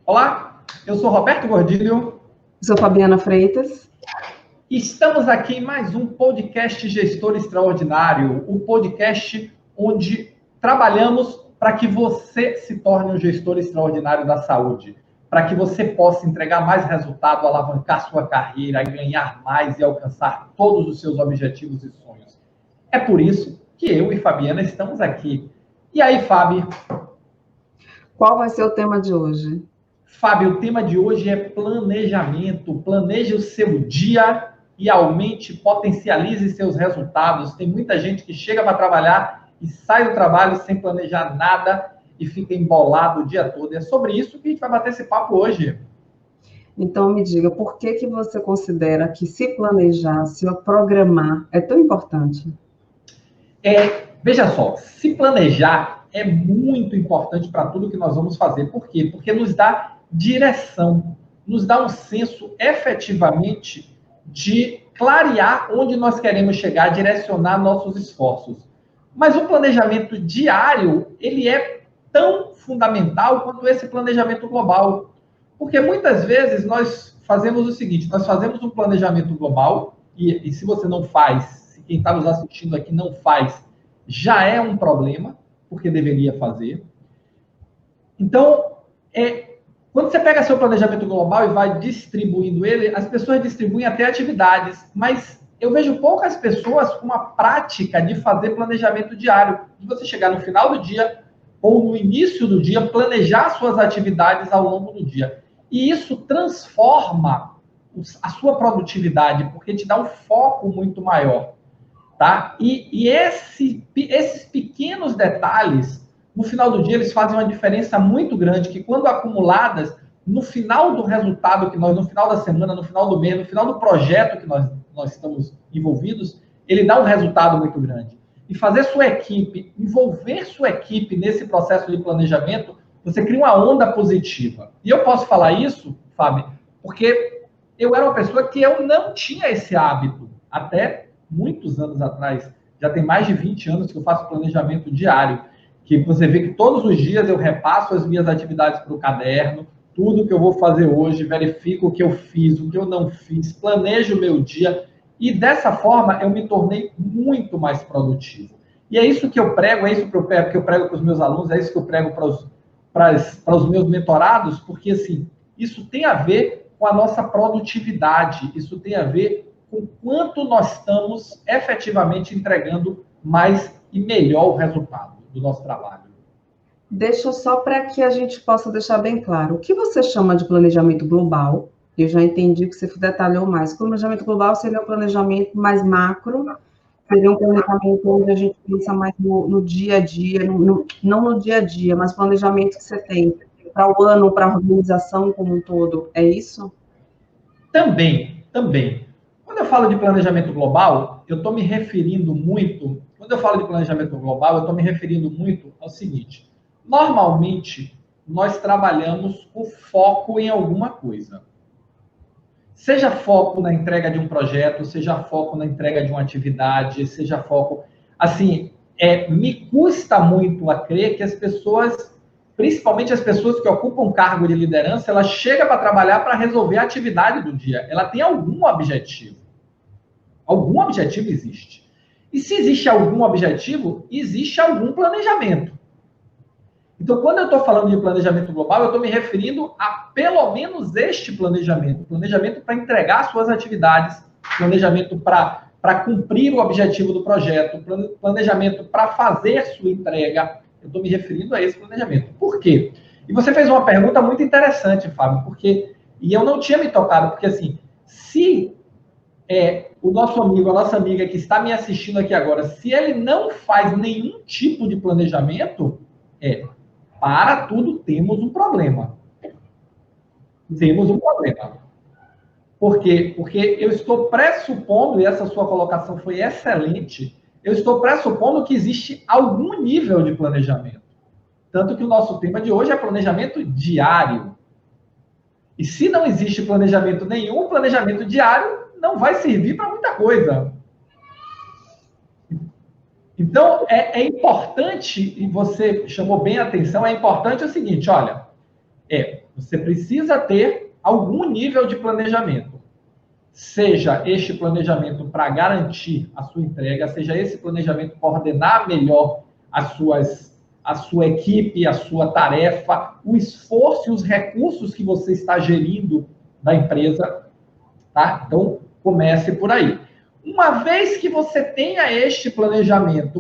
Olá, eu sou Roberto Gordilho. Sou Fabiana Freitas. Estamos aqui em mais um podcast Gestor Extraordinário, o podcast onde trabalhamos para que você se torne um gestor extraordinário da saúde, para que você possa entregar mais resultado, alavancar sua carreira, ganhar mais e alcançar todos os seus objetivos e sonhos. É por isso que eu e Fabiana estamos aqui. E aí, Fábio? Qual vai ser o tema de hoje? Fábio, o tema de hoje é planejamento. Planeje o seu dia e aumente, potencialize seus resultados. Tem muita gente que chega para trabalhar e sai do trabalho sem planejar nada e fica embolado o dia todo. É sobre isso que a gente vai bater esse papo hoje. Então, me diga, por que você considera que se planejar, se programar, é tão importante? Veja só, se planejar é muito importante para tudo que nós vamos fazer. Por quê? Porque nos dá direção, nos dá um senso efetivamente de clarear onde nós queremos chegar, direcionar nossos esforços. Mas o planejamento diário, ele é tão fundamental quanto esse planejamento global. Porque muitas vezes nós fazemos o seguinte, nós fazemos um planejamento global, e se você não faz, se quem está nos assistindo aqui não faz, já é um problema, porque deveria fazer. Então, quando você pega seu planejamento global e vai distribuindo ele, as pessoas distribuem até atividades, mas eu vejo poucas pessoas com a prática de fazer planejamento diário, de você chegar no final do dia ou no início do dia, planejar suas atividades ao longo do dia. E isso transforma a sua produtividade, porque te dá um foco muito maior. Tá? E esses pequenos detalhes, no final do dia, eles fazem uma diferença muito grande, que quando acumuladas, no final do resultado, no final da semana, no final do mês, no final do projeto que nós estamos envolvidos, ele dá um resultado muito grande. E fazer sua equipe, envolver sua equipe nesse processo de planejamento, você cria uma onda positiva. E eu posso falar isso, Fábio, porque eu era uma pessoa que eu não tinha esse hábito, até muitos anos atrás, já tem mais de 20 anos que eu faço planejamento diário, que você vê que todos os dias eu repasso as minhas atividades para o caderno, tudo que eu vou fazer hoje, verifico o que eu fiz, o que eu não fiz, planejo o meu dia, e dessa forma eu me tornei muito mais produtivo. E é isso que eu prego, é isso que eu prego para os meus alunos, é isso que eu prego para os meus mentorados, porque assim, isso tem a ver com a nossa produtividade, isso tem a ver com quanto nós estamos efetivamente entregando mais e melhor o resultado do nosso trabalho. Deixa só para que a gente possa deixar bem claro. O que você chama de planejamento global? Eu já entendi que você detalhou mais. O planejamento global seria um planejamento mais macro, seria um planejamento onde a gente pensa mais no dia a dia, não no dia a dia, mas planejamento que você tem para o ano, para a organização como um todo. É isso? Também. Quando eu falo de planejamento global, eu estou me referindo muito... Quando eu falo de planejamento global, eu estou me referindo muito ao seguinte. Normalmente, nós trabalhamos com foco em alguma coisa. Seja foco na entrega de um projeto, seja foco na entrega de uma atividade, seja foco... Assim, me custa muito a crer que as pessoas, principalmente as pessoas que ocupam cargo de liderança, ela chega para trabalhar para resolver a atividade do dia. Ela tem algum objetivo. Algum objetivo existe. E se existe algum objetivo, existe algum planejamento. Então, quando eu estou falando de planejamento global, eu estou me referindo a pelo menos este planejamento. Planejamento para entregar suas atividades, planejamento para cumprir o objetivo do projeto, planejamento para fazer sua entrega. Eu estou me referindo a esse planejamento. Por quê? E você fez uma pergunta muito interessante, Fábio, e eu não tinha me tocado, porque assim, se o nosso amigo, a nossa amiga que está me assistindo aqui agora, se ele não faz nenhum tipo de planejamento, para tudo temos um problema. Temos um problema. Por quê? Porque eu estou pressupondo, e essa sua colocação foi excelente, eu estou pressupondo que existe algum nível de planejamento. Tanto que o nosso tema de hoje é planejamento diário. E se não existe planejamento nenhum, o planejamento diário não vai servir para muita coisa. Então, é importante, e você chamou bem a atenção, é importante o seguinte, olha, Você precisa ter algum nível de planejamento. Seja este planejamento para garantir a sua entrega, seja esse planejamento para coordenar melhor a sua equipe, a sua tarefa, o esforço e os recursos que você está gerindo da empresa, tá? Então, comece por aí. Uma vez que você tenha este planejamento,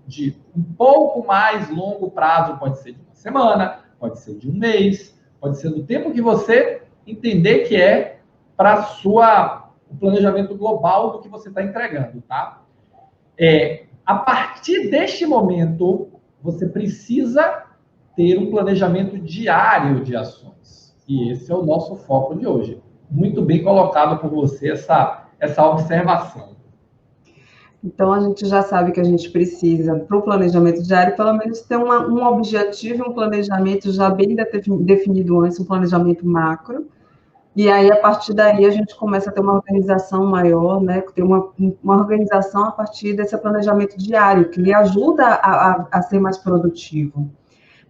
de um pouco mais longo prazo, pode ser de uma semana, pode ser de um mês, pode ser do tempo que você entender que é para o planejamento global do que você está entregando, tá? A partir deste momento, você precisa ter um planejamento diário de ações. E esse é o nosso foco de hoje. Muito bem colocado por você essa observação. Então, a gente já sabe que a gente precisa, para o planejamento diário, pelo menos ter um objetivo, um planejamento já bem definido antes, um planejamento macro. E aí, a partir daí, a gente começa a ter uma organização maior, né? Ter uma organização a partir desse planejamento diário, que lhe ajuda a ser mais produtivo.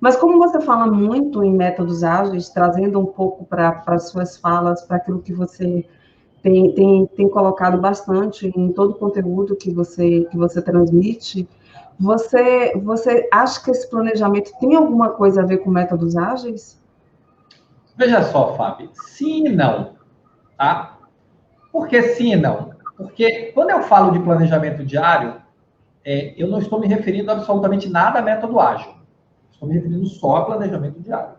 Mas como você fala muito em métodos ágeis, trazendo um pouco para as suas falas, para aquilo que você tem colocado bastante em todo o conteúdo que você transmite, você acha que esse planejamento tem alguma coisa a ver com métodos ágeis? Veja só, Fábio, sim e não, tá? Por que sim e não? Porque quando eu falo de planejamento diário, eu não estou me referindo absolutamente nada a método ágil. Estou me referindo só a planejamento diário.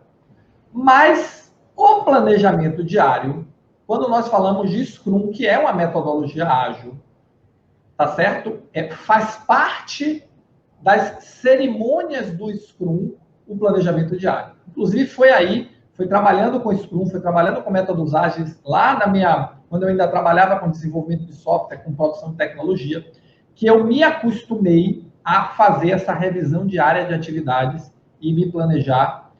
Mas o planejamento diário, quando nós falamos de Scrum, que é uma metodologia ágil, tá certo? Faz parte das cerimônias do Scrum o planejamento diário. Inclusive, foi trabalhando com Scrum, foi trabalhando com métodos ágeis lá quando eu ainda trabalhava com desenvolvimento de software, com produção de tecnologia, que eu me acostumei a fazer essa revisão diária de atividades e me planejar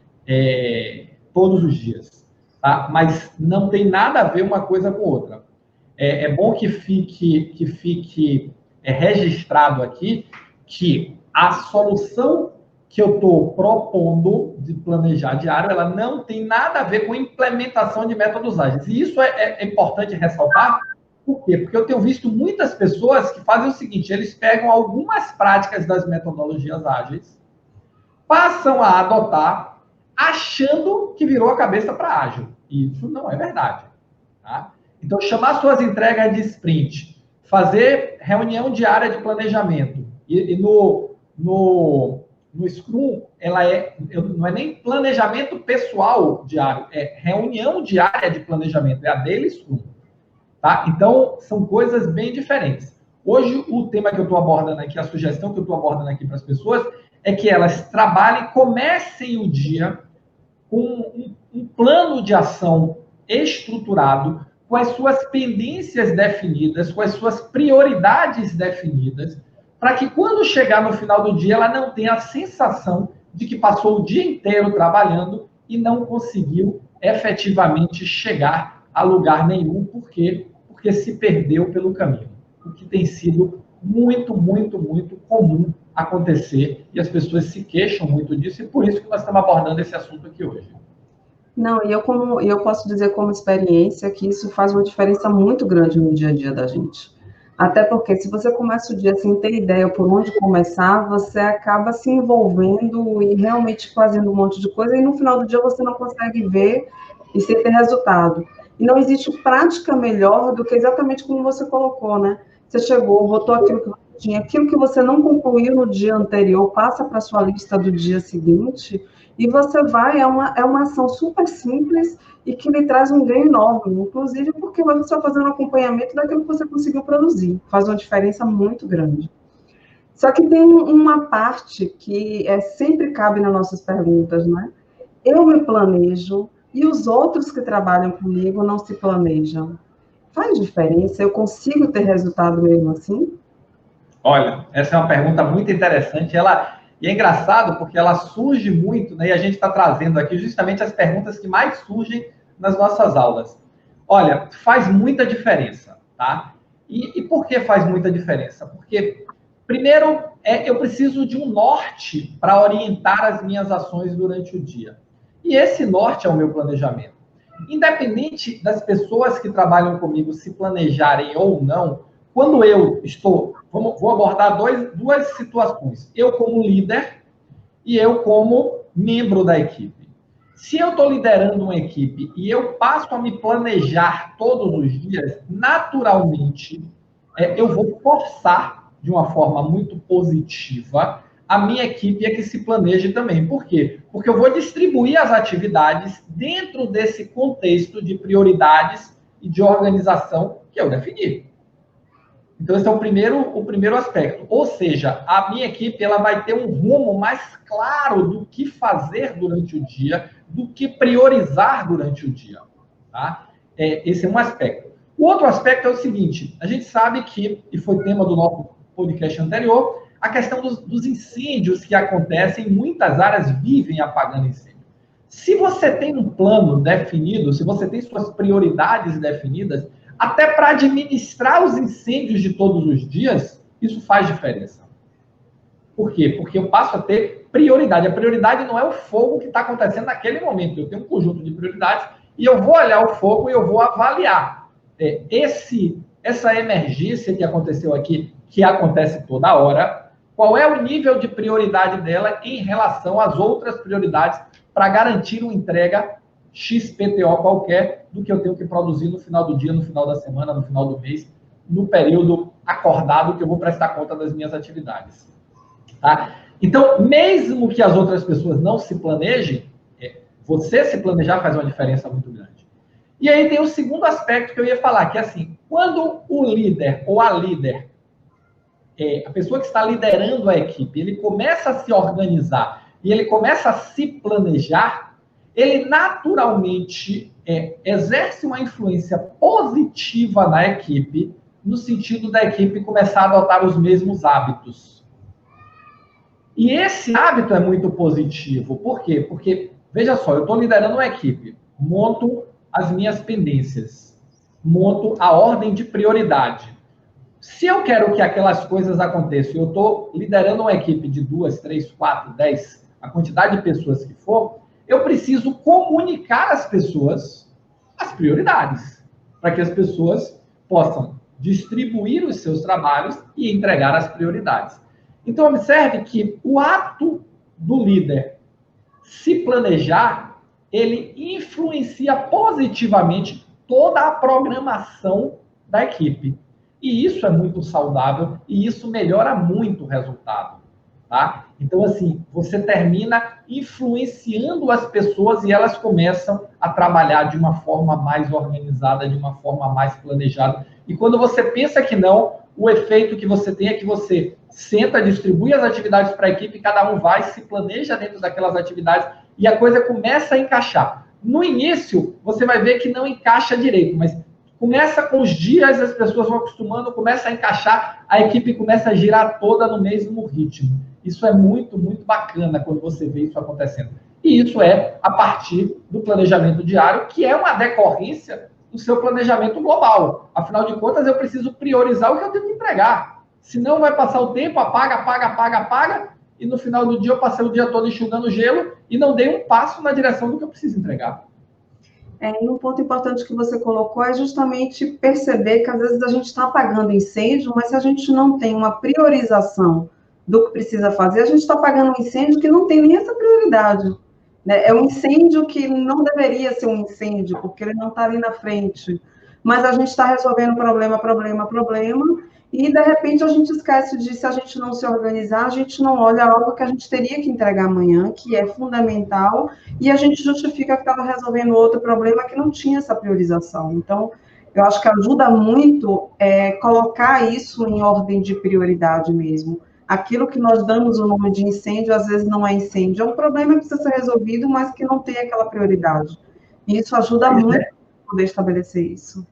todos os dias. Tá? Mas não tem nada a ver uma coisa com outra. É bom que fique registrado aqui que a solução que eu estou propondo de planejar diário, ela não tem nada a ver com implementação de métodos ágeis. E isso é importante ressaltar. Por quê? Porque eu tenho visto muitas pessoas que fazem o seguinte, eles pegam algumas práticas das metodologias ágeis, passam a adotar, achando que virou a cabeça para ágil. E isso não é verdade. Tá? Então, chamar suas entregas de sprint, fazer reunião diária de planejamento, e no Scrum, não é nem planejamento pessoal diário, é reunião diária de planejamento, é a daily Scrum. Tá? Então, são coisas bem diferentes. Hoje, o tema que eu estou abordando aqui, a sugestão que eu estou abordando aqui para as pessoas, é que elas trabalhem, comecem o dia com um plano de ação estruturado, com as suas pendências definidas, com as suas prioridades definidas, para que quando chegar no final do dia, ela não tenha a sensação de que passou o dia inteiro trabalhando e não conseguiu efetivamente chegar a lugar nenhum, porque se perdeu pelo caminho. O que tem sido muito, muito, muito comum acontecer, e as pessoas se queixam muito disso, e por isso que nós estamos abordando esse assunto aqui hoje. Não, e eu posso dizer como experiência que isso faz uma diferença muito grande no dia a dia da gente. Até porque se você começa o dia sem ter ideia por onde começar, você acaba se envolvendo e realmente fazendo um monte de coisa, e no final do dia você não consegue ver e sem ter resultado. E não existe prática melhor do que exatamente como você colocou, né? Você chegou, botou aquilo que você tinha, aquilo que você não concluiu no dia anterior, passa para a sua lista do dia seguinte, e você vai, é uma ação super simples e que lhe traz um ganho enorme, inclusive porque você vai fazendo um acompanhamento daquilo que você conseguiu produzir, faz uma diferença muito grande. Só que tem uma parte que sempre cabe nas nossas perguntas, né? Eu me planejo e os outros que trabalham comigo não se planejam. Faz diferença? Eu consigo ter resultado mesmo assim? Olha, essa é uma pergunta muito interessante. E é engraçado porque ela surge muito, né? E a gente está trazendo aqui justamente as perguntas que mais surgem nas nossas aulas. Olha, faz muita diferença, tá? E por que faz muita diferença? Porque, primeiro, eu preciso de um norte para orientar as minhas ações durante o dia. E esse norte é o meu planejamento. Independente das pessoas que trabalham comigo se planejarem ou não, quando eu estou... Vou abordar duas situações. Eu como líder e eu como membro da equipe. Se eu estou liderando uma equipe e eu passo a me planejar todos os dias, naturalmente, eu vou forçar de uma forma muito positiva a minha equipe a que se planeje também. Por quê? Porque eu vou distribuir as atividades dentro desse contexto de prioridades e de organização que eu defini. Então, esse é o primeiro aspecto. Ou seja, a minha equipe ela vai ter um rumo mais claro do que fazer durante o dia, do que priorizar durante o dia. Tá? Esse é um aspecto. O outro aspecto é o seguinte, a gente sabe que, e foi tema do nosso podcast anterior, a questão dos incêndios que acontecem, muitas áreas vivem apagando incêndio. Se você tem um plano definido, se você tem suas prioridades definidas, até para administrar os incêndios de todos os dias, isso faz diferença. Por quê? Porque eu passo a ter prioridade. A prioridade não é o fogo que está acontecendo naquele momento. Eu tenho um conjunto de prioridades e eu vou olhar o fogo e eu vou avaliar. Essa emergência que aconteceu aqui, que acontece toda hora, qual é o nível de prioridade dela em relação às outras prioridades para garantir uma entrega XPTO qualquer do que eu tenho que produzir no final do dia, no final da semana, no final do mês, no período acordado que eu vou prestar conta das minhas atividades. Tá? Então, mesmo que as outras pessoas não se planejem, você se planejar faz uma diferença muito grande. E aí tem o segundo aspecto que eu ia falar, que é assim, quando o líder ou a líder, a pessoa que está liderando a equipe, ele começa a se organizar e ele começa a se planejar, ele naturalmente exerce uma influência positiva na equipe, no sentido da equipe começar a adotar os mesmos hábitos. E esse hábito é muito positivo. Por quê? Porque, veja só, eu estou liderando uma equipe, monto as minhas pendências, monto a ordem de prioridade. Se eu quero que aquelas coisas aconteçam, eu estou liderando uma equipe de 2, 3, 4, 10, a quantidade de pessoas que for, eu preciso comunicar às pessoas as prioridades, para que as pessoas possam distribuir os seus trabalhos e entregar as prioridades. Então, observe que o ato do líder se planejar, ele influencia positivamente toda a programação da equipe. E isso é muito saudável e isso melhora muito o resultado. Tá? Então, assim, você termina influenciando as pessoas e elas começam a trabalhar de uma forma mais organizada, de uma forma mais planejada. E quando você pensa que não, o efeito que você tem é que você senta, distribui as atividades para a equipe, cada um vai, se planeja dentro daquelas atividades e a coisa começa a encaixar. No início, você vai ver que não encaixa direito, mas começa com os dias, as pessoas vão acostumando, começa a encaixar, a equipe começa a girar toda no mesmo ritmo. Isso é muito, muito bacana quando você vê isso acontecendo. E isso é a partir do planejamento diário, que é uma decorrência do seu planejamento global. Afinal de contas, eu preciso priorizar o que eu tenho que entregar. Senão vai passar o tempo, apaga, e no final do dia eu passei o dia todo enxugando gelo e não dei um passo na direção do que eu preciso entregar. E um ponto importante que você colocou é justamente perceber que às vezes a gente está apagando incêndio, mas se a gente não tem uma priorização do que precisa fazer, a gente está apagando um incêndio que não tem nem essa prioridade. Né? É um incêndio que não deveria ser um incêndio, porque ele não está ali na frente. Mas a gente está resolvendo problema, e de repente a gente esquece de, se a gente não se organizar, a gente não olha algo que a gente teria que entregar amanhã, que é fundamental, e a gente justifica que estava resolvendo outro problema que não tinha essa priorização. Então, eu acho que ajuda muito colocar isso em ordem de prioridade mesmo. Aquilo que nós damos o nome de incêndio, às vezes não é incêndio, é um problema que precisa ser resolvido, mas que não tem aquela prioridade. E isso ajuda muito a poder estabelecer isso.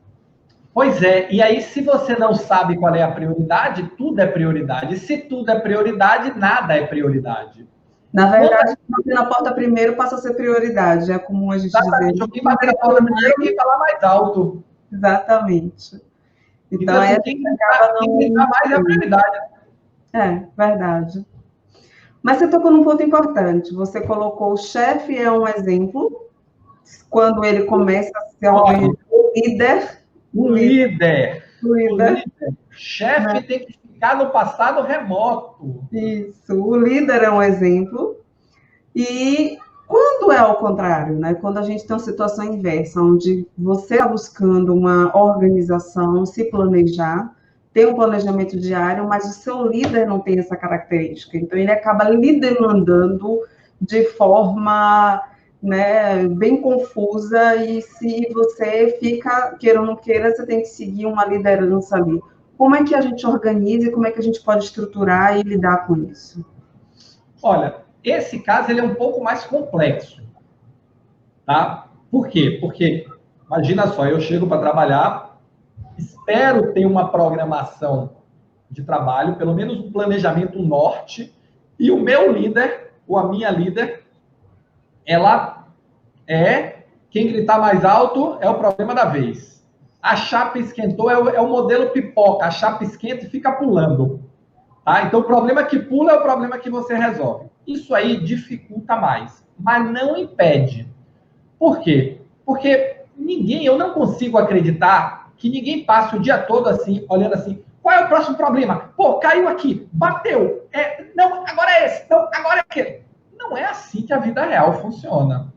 Pois é, e aí se você não sabe qual é a prioridade, tudo é prioridade. E se tudo é prioridade, nada é prioridade. Na verdade, bater na porta primeiro passa a ser prioridade, é comum a gente dizer. Quem bater na porta primeiro, quem falar mais alto. Exatamente. Então assim, quem gritar mais é a prioridade. Verdade. Mas você tocou num ponto importante. Você colocou o chefe é um exemplo, quando ele começa a se organizar, o líder. O líder. O líder. Chefe tem que ficar no passado remoto. Isso, o líder é um exemplo. E quando é ao contrário, né? Quando a gente tem uma situação inversa, onde você está buscando uma organização, se planejar, tem um planejamento diário, mas o seu líder não tem essa característica. Então, ele acaba lhe demandando de forma, né, bem confusa, e se você fica, queira ou não queira, você tem que seguir uma liderança ali. Como é que a gente organiza e como é que a gente pode estruturar e lidar com isso? Olha, esse caso ele é um pouco mais complexo, tá? Por quê? Porque, imagina só, eu chego para trabalhar, espero ter uma programação de trabalho, pelo menos um planejamento norte, e o meu líder, ou a minha líder, ela é quem gritar mais alto é o problema da vez. A chapa esquentou, é o modelo pipoca, a chapa esquenta e fica pulando. Tá? Então, o problema que pula é o problema que você resolve. Isso aí dificulta mais, mas não impede. Por quê? Porque eu não consigo acreditar que ninguém passe o dia todo assim, olhando assim, qual é o próximo problema? Pô, caiu aqui, bateu. Não, agora é esse, não, agora é aquele. Não é assim que a vida real funciona.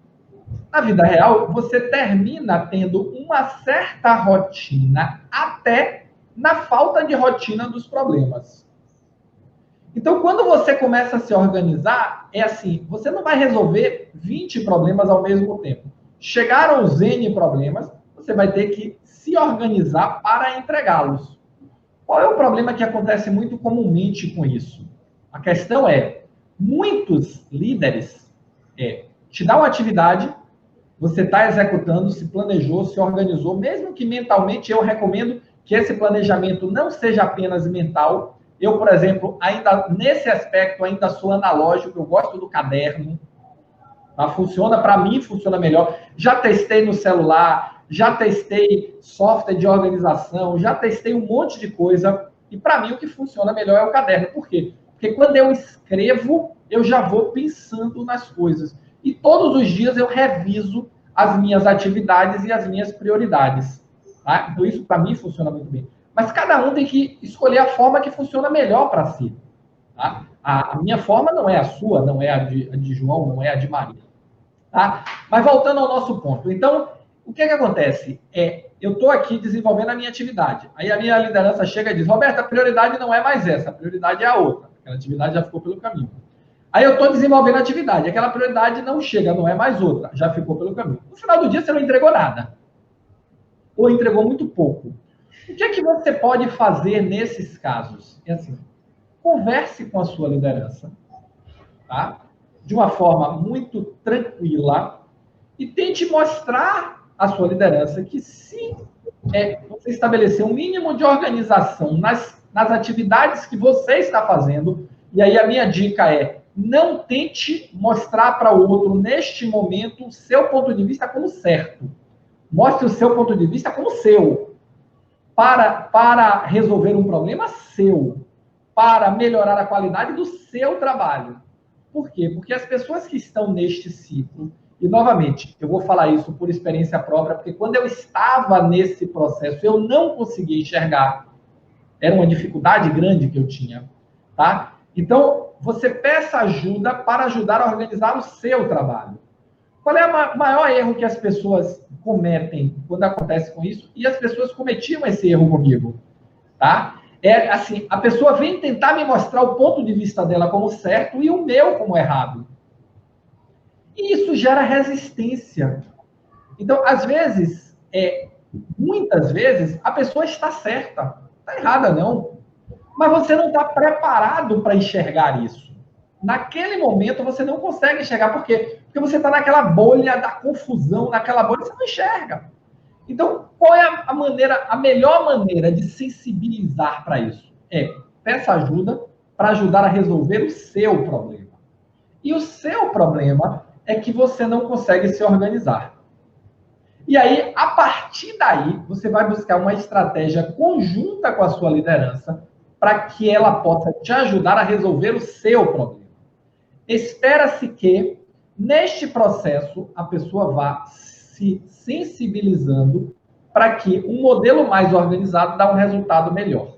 Na vida real, você termina tendo uma certa rotina, até na falta de rotina dos problemas. Então, quando você começa a se organizar, é assim, você não vai resolver 20 problemas ao mesmo tempo. Chegaram os N problemas, você vai ter que se organizar para entregá-los. Qual é o problema que acontece muito comumente com isso? A questão é, muitos líderes te dão uma atividade, você está executando, se planejou, se organizou, mesmo que mentalmente eu recomendo que esse planejamento não seja apenas mental. Eu, por exemplo, ainda nesse aspecto ainda sou analógico, eu gosto do caderno. Tá? Funciona para mim, funciona melhor. Já testei no celular, já testei software de organização, já testei um monte de coisa. E para mim o que funciona melhor é o caderno. Por quê? Porque quando eu escrevo, eu já vou pensando nas coisas. E todos os dias eu reviso as minhas atividades e as minhas prioridades. Tá? Então isso para mim funciona muito bem. Mas cada um tem que escolher a forma que funciona melhor para si. Tá? A minha forma não é a sua, não é a de João, não é a de Maria. Tá? Mas voltando ao nosso ponto. Então, o que acontece? Eu estou aqui desenvolvendo a minha atividade. Aí a minha liderança chega e diz, Roberto, a prioridade não é mais essa, a prioridade é a outra. Aquela atividade já ficou pelo caminho. Aí eu estou desenvolvendo a atividade, aquela prioridade não chega, não é mais outra, já ficou pelo caminho. No final do dia, você não entregou nada. Ou entregou muito pouco. O que é que você pode fazer nesses casos? É assim, converse com a sua liderança, tá? De uma forma muito tranquila e tente mostrar à sua liderança que se você estabelecer um mínimo de organização nas atividades que você está fazendo, e aí a minha dica é, não tente mostrar para o outro, neste momento, o seu ponto de vista como certo. Mostre o seu ponto de vista como seu. Para resolver um problema seu. Para melhorar a qualidade do seu trabalho. Por quê? Porque as pessoas que estão neste ciclo, e novamente, eu vou falar isso por experiência própria, porque quando eu estava nesse processo, eu não conseguia enxergar. Era uma dificuldade grande que eu tinha. Tá? Então, você peça ajuda para ajudar a organizar o seu trabalho. Qual é o maior erro que as pessoas cometem quando acontece com isso? E as pessoas cometiam esse erro comigo. Tá? É assim, a pessoa vem tentar me mostrar o ponto de vista dela como certo e o meu como errado. E isso gera resistência. Então, às vezes, muitas vezes, a pessoa está certa. Está errada, não. Mas você não está preparado para enxergar isso. Naquele momento, você não consegue enxergar. Por quê? Porque você está naquela bolha da confusão, naquela bolha, você não enxerga. Então, qual é a melhor maneira de sensibilizar para isso? Peça ajuda para ajudar a resolver o seu problema. E o seu problema é que você não consegue se organizar. E aí, a partir daí, você vai buscar uma estratégia conjunta com a sua liderança para que ela possa te ajudar a resolver o seu problema. espera-se que, neste processo, a pessoa vá se sensibilizando para que um modelo mais organizado dá um resultado melhor.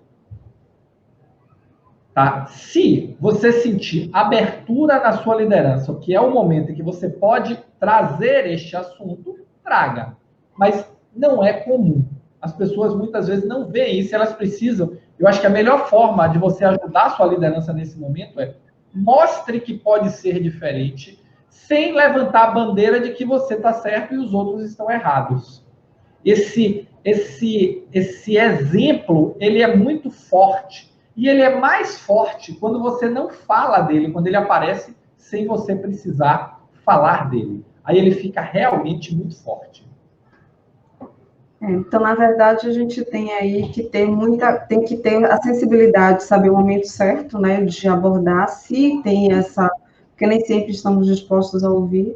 Tá? Se você sentir abertura na sua liderança, que é o momento em que você pode trazer este assunto, traga. Mas não é comum. As pessoas muitas vezes não veem isso, elas precisam. Eu acho que a melhor forma de você ajudar a sua liderança nesse momento é mostre que pode ser diferente, sem levantar a bandeira de que você está certo e os outros estão errados. Esse exemplo, ele é muito forte. E ele é mais forte quando você não fala dele, quando ele aparece sem você precisar falar dele. Aí ele fica realmente muito forte. Então, na verdade, a gente tem aí que ter tem que ter a sensibilidade, saber o momento certo, né, de abordar, se tem essa, porque nem sempre estamos dispostos a ouvir.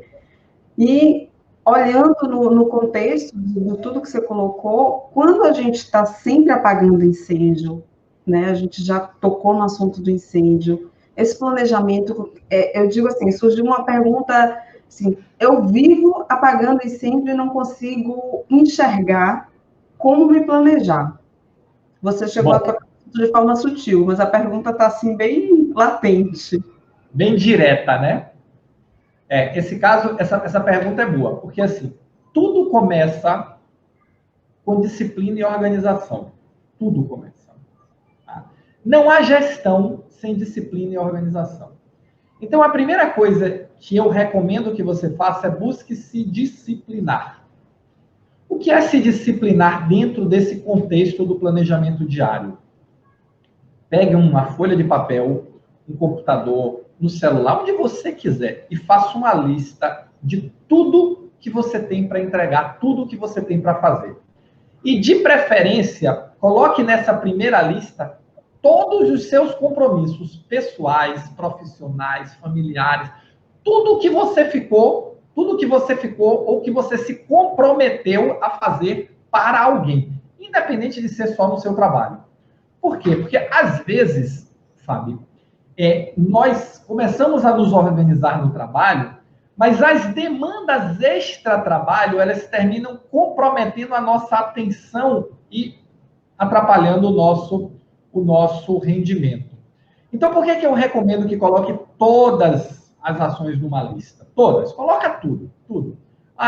E olhando no contexto de tudo que você colocou, quando a gente está sempre apagando incêndio, né, a gente já tocou no assunto do incêndio, esse planejamento, eu digo assim, surgiu uma pergunta, assim, eu vivo apagando incêndio e não consigo enxergar como me planejar. Você chegou a tocar de forma sutil, mas a pergunta está assim, bem latente. Bem direta, né? Esse caso, essa pergunta é boa, porque assim, tudo começa com disciplina e organização. Tudo começa. Tá? Não há gestão sem disciplina e organização. Então, a primeira coisa que eu recomendo que você faça é busque se disciplinar. O que é se disciplinar dentro desse contexto do planejamento diário? Pegue uma folha de papel, um computador, no celular, onde você quiser, e faça uma lista de tudo que você tem para entregar, tudo que você tem para fazer. E, de preferência, coloque nessa primeira lista todos os seus compromissos pessoais, profissionais, familiares, tudo que você ficou ou que você se comprometeu a fazer para alguém, independente de ser só no seu trabalho. Por quê? Porque, às vezes, Fábio, nós começamos a nos organizar no trabalho, mas as demandas extra-trabalho, elas terminam comprometendo a nossa atenção e atrapalhando o nosso rendimento. Então, por que eu recomendo que coloque todas as ações numa lista? Todas. Coloca tudo, tudo.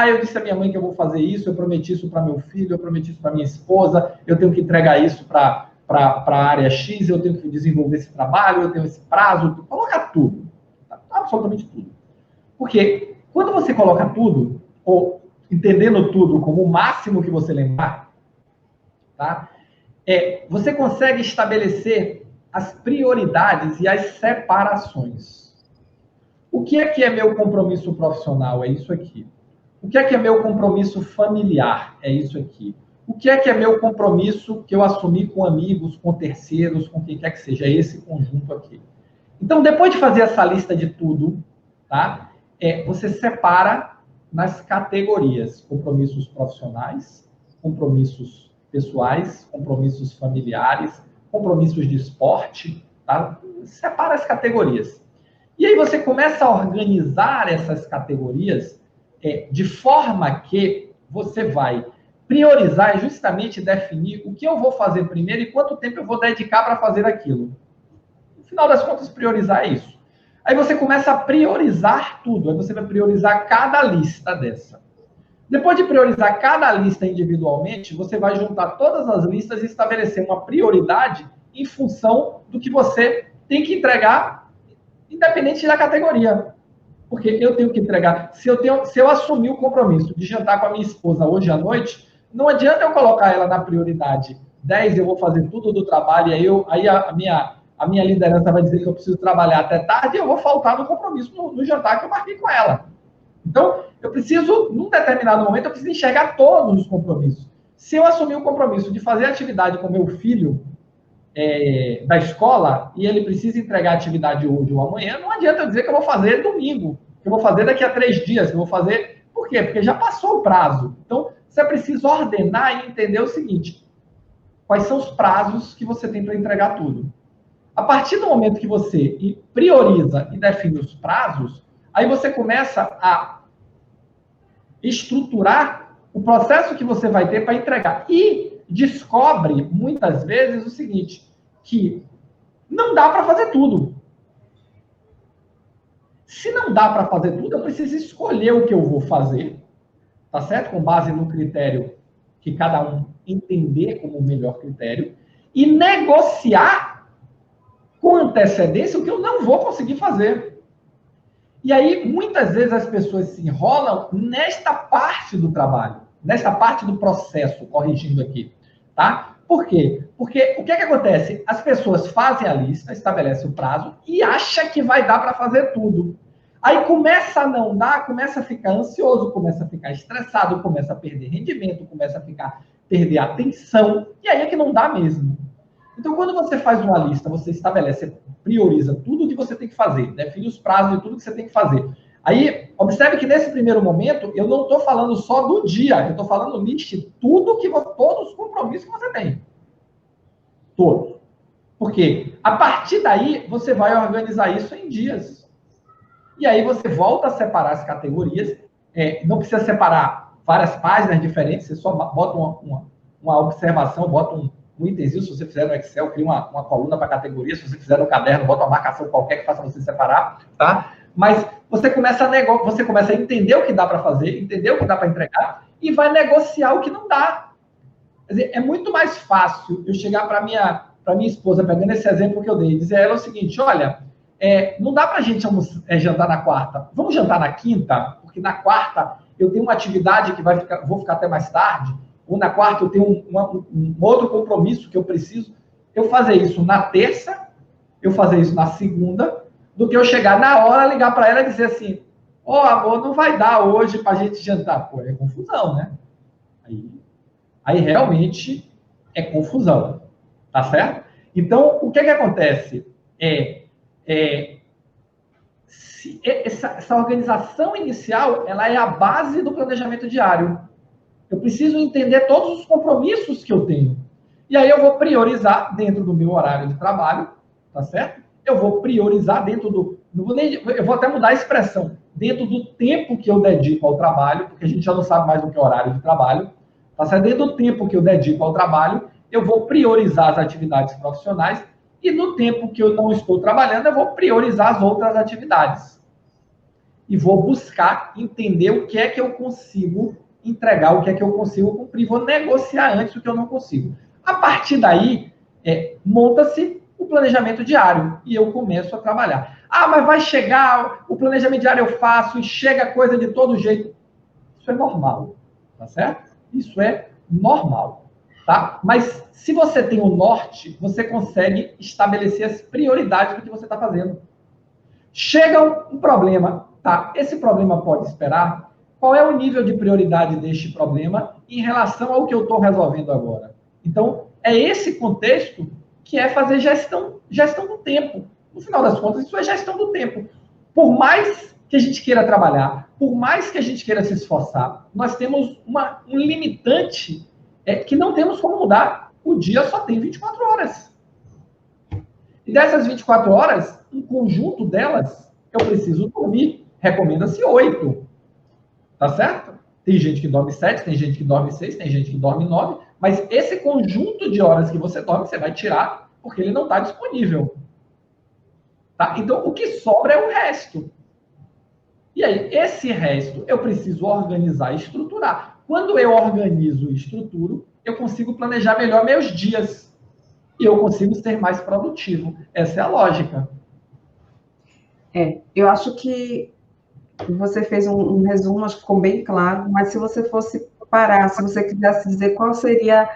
Eu disse à minha mãe que eu vou fazer isso, eu prometi isso para meu filho, eu prometi isso para minha esposa, eu tenho que entregar isso para a área X, eu tenho que desenvolver esse trabalho, eu tenho esse prazo. Coloca tudo. Absolutamente tudo. Porque quando você coloca tudo, ou entendendo tudo como o máximo que você lembrar, tá? Você consegue estabelecer as prioridades e as separações. O que é meu compromisso profissional? É isso aqui. O que é meu compromisso familiar? É isso aqui. O que é meu compromisso que eu assumi com amigos, com terceiros, com quem quer que seja? É esse conjunto aqui. Então, depois de fazer essa lista de tudo, tá? Você separa nas categorias: compromissos profissionais, compromissos pessoais, compromissos familiares, compromissos de esporte, tá? Separa as categorias. E aí você começa a organizar essas categorias de forma que você vai priorizar e justamente definir o que eu vou fazer primeiro e quanto tempo eu vou dedicar para fazer aquilo. No final das contas, priorizar é isso. Aí você começa a priorizar tudo. Aí você vai priorizar cada lista dessa. Depois de priorizar cada lista individualmente, você vai juntar todas as listas e estabelecer uma prioridade em função do que você tem que entregar, independente da categoria. Porque eu tenho que entregar. Se eu assumir o compromisso de jantar com a minha esposa hoje à noite, não adianta eu colocar ela na prioridade 10, eu vou fazer tudo do trabalho, e aí a minha liderança vai dizer que eu preciso trabalhar até tarde e eu vou faltar no compromisso no jantar que eu marquei com ela. Então, eu preciso, num determinado momento, eu preciso enxergar todos os compromissos. Se eu assumir o compromisso de fazer atividade com meu filho da escola e ele precisa entregar a atividade hoje ou amanhã, não adianta eu dizer que eu vou fazer domingo, que eu vou fazer daqui a 3 dias, que eu vou fazer... Por quê? Porque já passou o prazo. Então, você precisa ordenar e entender o seguinte: quais são os prazos que você tem para entregar tudo? A partir do momento que você prioriza e define os prazos, aí você começa a estruturar o processo que você vai ter para entregar. E descobre, muitas vezes, o seguinte, que não dá para fazer tudo. Se não dá para fazer tudo, eu preciso escolher o que eu vou fazer, tá certo? Com base no critério que cada um entender como o melhor critério, e negociar com antecedência o que eu não vou conseguir fazer. E aí, muitas vezes, as pessoas se enrolam nesta parte do trabalho, nesta parte do processo, corrigindo aqui, tá? Por quê? Porque o que acontece? As pessoas fazem a lista, estabelecem o prazo e acham que vai dar para fazer tudo. Aí começa a não dar, começa a ficar ansioso, começa a ficar estressado, começa a perder rendimento, começa a perder atenção, e aí é que não dá mesmo. Então, quando você faz uma lista, você estabelece, prioriza tudo o que você tem que fazer, define os prazos de tudo que você tem que fazer. Aí, observe que nesse primeiro momento, eu não estou falando só do dia, eu estou falando liste tudo todos os compromissos que você tem. Todos. Por quê? A partir daí, você vai organizar isso em dias. E aí você volta a separar as categorias. Não precisa separar várias páginas diferentes, você só bota uma observação, bota um itemzinho, se você fizer no Excel, cria uma coluna para categoria, se você fizer no caderno, bota uma marcação qualquer que faça você separar, tá? Mas você começa a entender o que dá para fazer, entender o que dá para entregar e vai negociar o que não dá. Quer dizer, é muito mais fácil eu chegar para minha esposa, pegando esse exemplo que eu dei, e dizer a ela o seguinte, olha, não dá para a gente jantar na quarta, vamos jantar na quinta, porque na quarta eu tenho uma atividade que vou ficar até mais tarde, ou na quarta eu tenho um outro compromisso que eu preciso. Eu fazer isso na terça, eu fazer isso na segunda, do que eu chegar na hora, ligar para ela e dizer assim, amor, não vai dar hoje para a gente jantar. Pô, é confusão, né? Aí realmente é confusão, tá certo? Então, o que acontece? Essa organização inicial, ela é a base do planejamento diário. Eu preciso entender todos os compromissos que eu tenho. E aí eu vou priorizar dentro do meu horário de trabalho, tá certo? Eu vou priorizar dentro do... eu vou até mudar a expressão. Dentro do tempo que eu dedico ao trabalho, porque a gente já não sabe mais o que é horário de trabalho, tá certo? Dentro do tempo que eu dedico ao trabalho, eu vou priorizar as atividades profissionais e no tempo que eu não estou trabalhando, eu vou priorizar as outras atividades. E vou buscar entender o que é que eu consigo entregar, o que é que eu consigo cumprir, vou negociar antes o que eu não consigo. A partir daí, monta-se o planejamento diário e eu começo a trabalhar. Mas vai chegar, o planejamento diário eu faço e chega coisa de todo jeito. Isso é normal, tá certo? Isso é normal, tá? Mas se você tem um norte, você consegue estabelecer as prioridades do que você está fazendo. Chega um problema, tá? Esse problema pode esperar? Qual é o nível de prioridade deste problema em relação ao que eu estou resolvendo agora? Então, é esse contexto que é fazer gestão do tempo. No final das contas, isso é gestão do tempo. Por mais que a gente queira trabalhar, por mais que a gente queira se esforçar, nós temos um limitante que não temos como mudar. O dia só tem 24 horas. E dessas 24 horas, um conjunto delas, eu preciso dormir. Recomenda-se 8. Tá certo? Tem gente que dorme 7, tem gente que dorme 6, tem gente que dorme 9, mas esse conjunto de horas que você dorme, você vai tirar, porque ele não está disponível. Tá? Então, o que sobra é o resto. E aí, esse resto, eu preciso organizar e estruturar. Quando eu organizo e estruturo, eu consigo planejar melhor meus dias. E eu consigo ser mais produtivo. Essa é a lógica. Eu acho que você fez um resumo, acho que ficou bem claro, mas se você fosse parar, se você quisesse dizer qual seria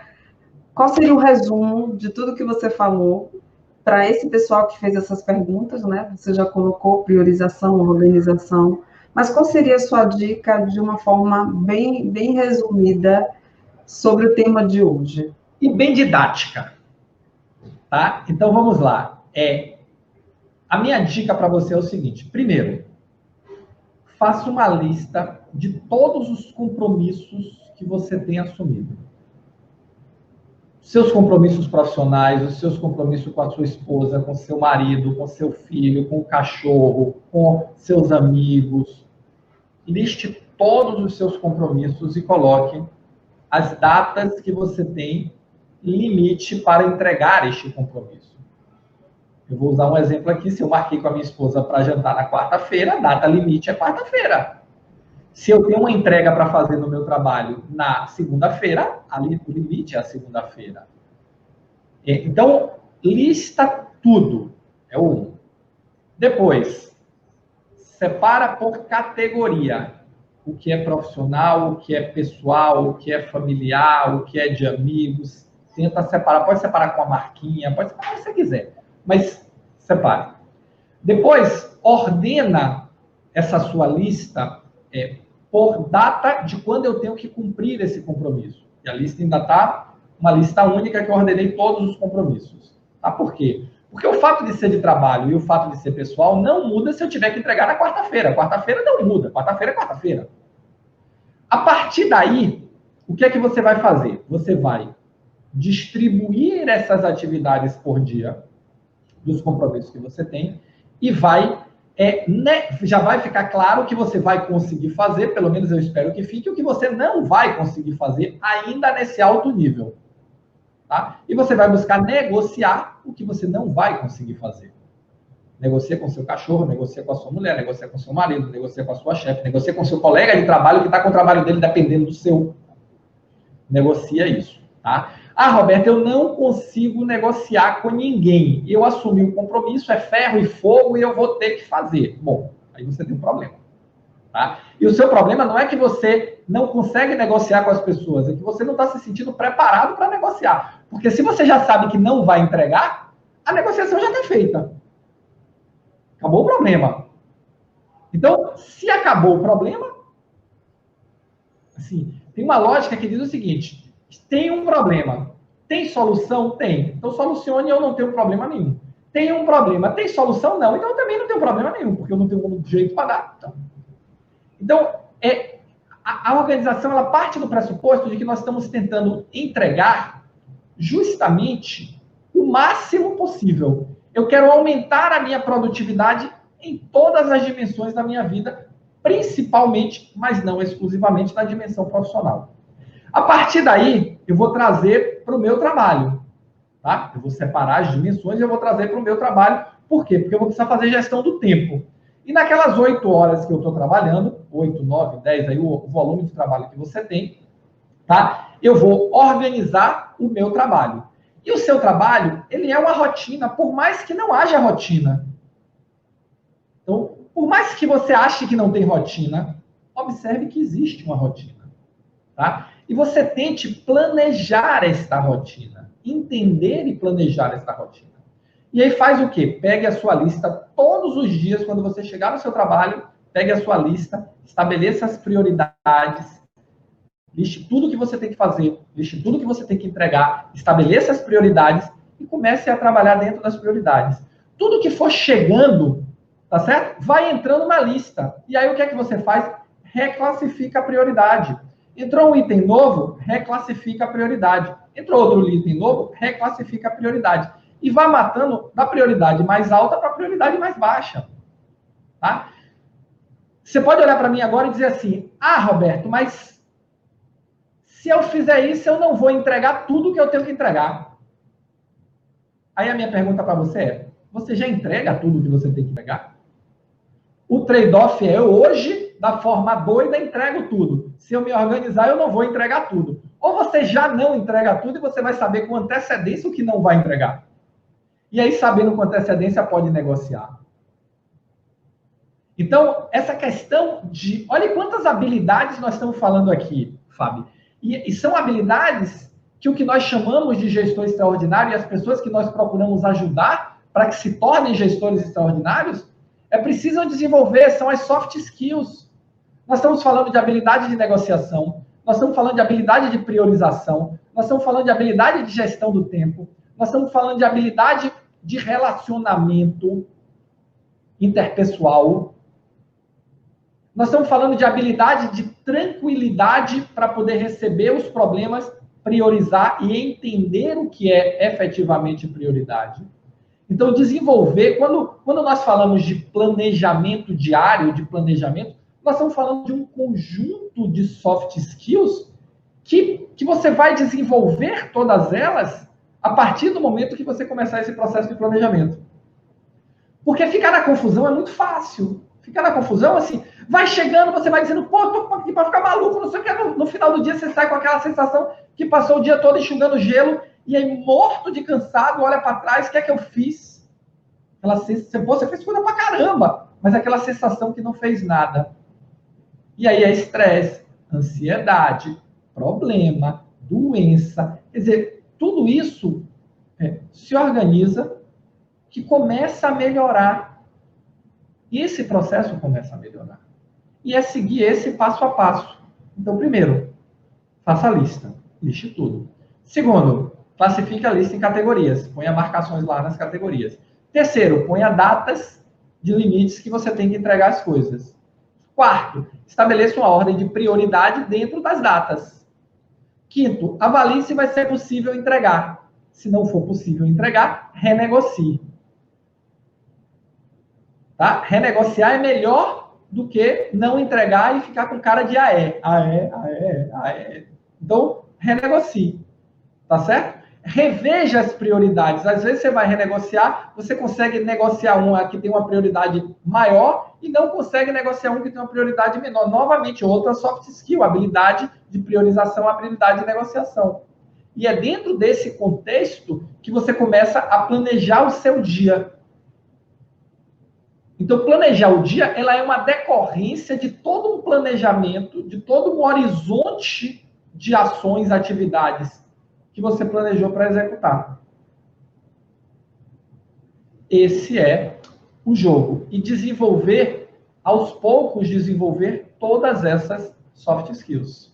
o resumo de tudo que você falou para esse pessoal que fez essas perguntas, né? Você já colocou priorização, organização, mas qual seria a sua dica de uma forma bem, bem resumida sobre o tema de hoje? E bem didática. Tá? Então, vamos lá. A minha dica para você é o seguinte. Primeiro, faça uma lista de todos os compromissos que você tem assumido. seus compromissos profissionais, os seus compromissos com a sua esposa, com seu marido, com seu filho, com o cachorro, com seus amigos. Liste todos os seus compromissos e coloque as datas que você tem limite para entregar este compromisso. Eu vou usar um exemplo aqui. Se eu marquei com a minha esposa para jantar na quarta-feira, a data limite é quarta-feira. Se eu tenho uma entrega para fazer no meu trabalho na segunda-feira, ali o limite é a segunda-feira. Então, lista tudo. É o 1. Depois, separa por categoria. O que é profissional, o que é pessoal, o que é familiar, o que é de amigos. Tenta separar. Pode separar com a marquinha, pode separar o que você quiser. Mas separe. Depois, ordena essa sua lista por data de quando eu tenho que cumprir esse compromisso. E a lista ainda está uma lista única que eu ordenei todos os compromissos. Tá? Por quê? Porque o fato de ser de trabalho e o fato de ser pessoal não muda se eu tiver que entregar na quarta-feira. Quarta-feira não muda. Quarta-feira é quarta-feira. A partir daí, o que é que você vai fazer? Você vai distribuir essas atividades por dia dos compromissos que você tem e vai já vai ficar claro o que você vai conseguir fazer, pelo menos eu espero que fique, o que você não vai conseguir fazer ainda nesse alto nível. Tá? E você vai buscar negociar o que você não vai conseguir fazer. Negocia com seu cachorro, negocia com a sua mulher, negocia com seu marido, negocia com a sua chefe, negocia com seu colega de trabalho que está com o trabalho dele dependendo do seu. Negocia isso. Tá? Ah, Roberto, eu não consigo negociar com ninguém. Eu assumi o compromisso, é ferro e fogo e eu vou ter que fazer. Bom, aí você tem um problema. Tá? E o seu problema não é que você não consegue negociar com as pessoas, é que você não está se sentindo preparado para negociar. Porque se você já sabe que não vai entregar, a negociação já está feita. Acabou o problema. Então, se acabou o problema, assim, tem uma lógica que diz o seguinte: tem um problema, tem solução? Tem. Então, solucione e eu não tenho problema nenhum. Tem um problema, tem solução? Não. Então, eu também não tenho problema nenhum, porque eu não tenho jeito para dar. Então, a organização ela parte do pressuposto de que nós estamos tentando entregar justamente o máximo possível. Eu quero aumentar a minha produtividade em todas as dimensões da minha vida, principalmente, mas não exclusivamente, na dimensão profissional. A partir daí, eu vou trazer para o meu trabalho. Tá? Eu vou separar as dimensões e eu vou trazer para o meu trabalho. Por quê? Porque eu vou precisar fazer gestão do tempo. E naquelas 8 horas que eu estou trabalhando, 8, 9, 10, aí o volume de trabalho que você tem, tá? Eu vou organizar o meu trabalho. E o seu trabalho, ele é uma rotina, por mais que não haja rotina. Então, por mais que você ache que não tem rotina, observe que existe uma rotina. Tá? E você tente planejar esta rotina. Entender e planejar esta rotina. E aí faz o quê? Pegue a sua lista todos os dias, quando você chegar no seu trabalho, pegue a sua lista, estabeleça as prioridades, liste tudo que você tem que fazer, liste tudo que você tem que entregar, estabeleça as prioridades e comece a trabalhar dentro das prioridades. Tudo que for chegando, tá certo? Vai entrando na lista. E aí o que é que você faz? Reclassifica a prioridade. Entrou um item novo, reclassifica a prioridade. Entrou outro item novo, reclassifica a prioridade. E vai matando da prioridade mais alta para a prioridade mais baixa. Tá? Você pode olhar para mim agora e dizer assim: ah, Roberto, mas se eu fizer isso, eu não vou entregar tudo que eu tenho que entregar. Aí a minha pergunta para você é: você já entrega tudo que você tem que entregar? O trade-off é: hoje, da forma doida, entrego tudo. Se eu me organizar, eu não vou entregar tudo. Ou você já não entrega tudo e você vai saber com antecedência o que não vai entregar. E aí, sabendo com antecedência, pode negociar. Então, essa questão de... Olha quantas habilidades nós estamos falando aqui, Fábio. E são habilidades que o que nós chamamos de gestor extraordinário e as pessoas que nós procuramos ajudar para que se tornem gestores extraordinários, precisam desenvolver, são as soft skills. Nós estamos falando de habilidade de negociação, nós estamos falando de habilidade de priorização, nós estamos falando de habilidade de gestão do tempo, nós estamos falando de habilidade de relacionamento interpessoal. Nós estamos falando de habilidade de tranquilidade para poder receber os problemas priorizar e entender o que é efetivamente prioridade. Então, desenvolver, quando nós falamos de planejamento diário, de planejamento, nós estamos falando de um conjunto de soft skills que você vai desenvolver todas elas a partir do momento que você começar esse processo de planejamento. Porque ficar na confusão é muito fácil. Ficar na confusão, assim, vai chegando, você vai dizendo, pô, tô aqui para ficar maluco, não sei o que. No final do dia, você sai com aquela sensação que passou o dia todo enxugando gelo e aí, morto de cansado, olha para trás, o que é que eu fiz? Você fez coisa pra caramba, mas aquela sensação que não fez nada. E aí é estresse, ansiedade, problema, doença. Quer dizer, tudo isso se organiza que começa a melhorar. E esse processo começa a melhorar. E é seguir esse passo a passo. Então, primeiro, faça a lista. Liste tudo. Segundo, classifique a lista em categorias. Ponha marcações lá nas categorias. Terceiro, ponha datas de limites que você tem que entregar as coisas. Quarto, estabeleça uma ordem de prioridade dentro das datas. Quinto, avalie se vai ser possível entregar. Se não for possível entregar, renegocie. Tá? Renegociar é melhor do que não entregar e ficar com cara de aé. Então, renegocie. Tá certo? Reveja as prioridades. Às vezes você vai renegociar, você consegue negociar uma que tem uma prioridade maior e não consegue negociar um que tem uma prioridade menor. Novamente, outra soft skill, habilidade de priorização, habilidade de negociação. E é dentro desse contexto que você começa a planejar o seu dia. Então, planejar o dia, ela é uma decorrência de todo um planejamento, de todo um horizonte de ações, atividades que você planejou para executar. Esse é o jogo. E desenvolver, aos poucos, desenvolver todas essas soft skills.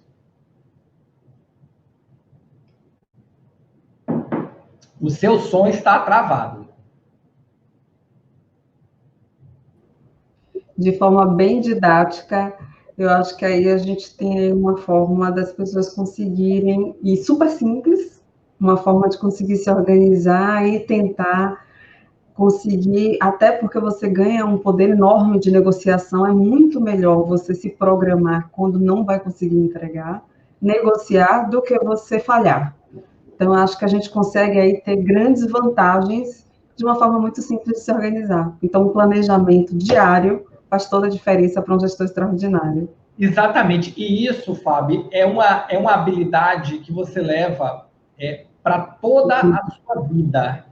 O seu som está travado. De forma bem didática, eu acho que aí a gente tem uma forma das pessoas conseguirem, e super simples, uma forma de conseguir se organizar e tentar conseguir, até porque você ganha um poder enorme de negociação, é muito melhor você se programar quando não vai conseguir entregar, negociar, do que você falhar. Então, acho que a gente consegue aí ter grandes vantagens de uma forma muito simples de se organizar. Então, um planejamento diário faz toda a diferença para um gestor extraordinário. Exatamente. E isso, Fábio, é uma habilidade que você leva para toda a sua vida.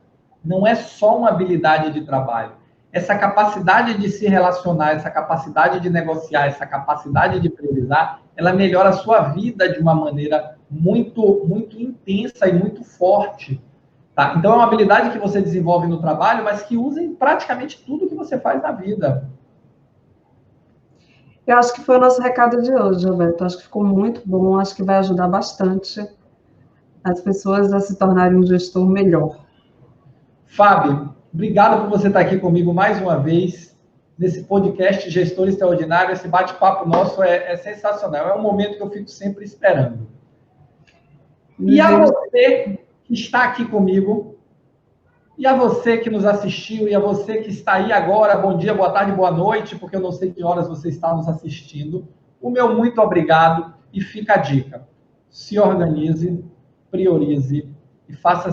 Não é só uma habilidade de trabalho. Essa capacidade de se relacionar, essa capacidade de negociar, essa capacidade de priorizar, ela melhora a sua vida de uma maneira muito, muito intensa e muito forte. Tá? Então, é uma habilidade que você desenvolve no trabalho, mas que usa em praticamente tudo que você faz na vida. Eu acho que foi o nosso recado de hoje, Roberto. Acho que ficou muito bom, acho que vai ajudar bastante as pessoas a se tornarem um gestor melhor. Fábio, obrigado por você estar aqui comigo mais uma vez, nesse podcast Gestor Extraordinário. Esse bate-papo nosso é sensacional, é um momento que eu fico sempre esperando. E a você que está aqui comigo, e a você que nos assistiu, e a você que está aí agora, bom dia, boa tarde, boa noite, porque eu não sei que horas você está nos assistindo, o meu muito obrigado, e fica a dica: se organize, priorize e faça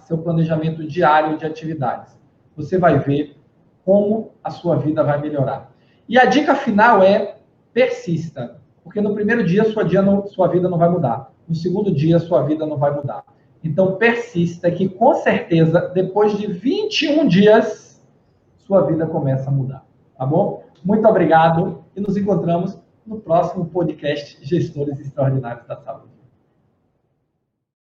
seu planejamento diário de atividades. Você vai ver como a sua vida vai melhorar. E a dica final é: persista, porque no primeiro dia sua vida não vai mudar, no segundo dia sua vida não vai mudar. Então, persista, que com certeza, depois de 21 dias, sua vida começa a mudar. Tá bom? Muito obrigado e nos encontramos no próximo podcast Gestores Extraordinários da Saúde.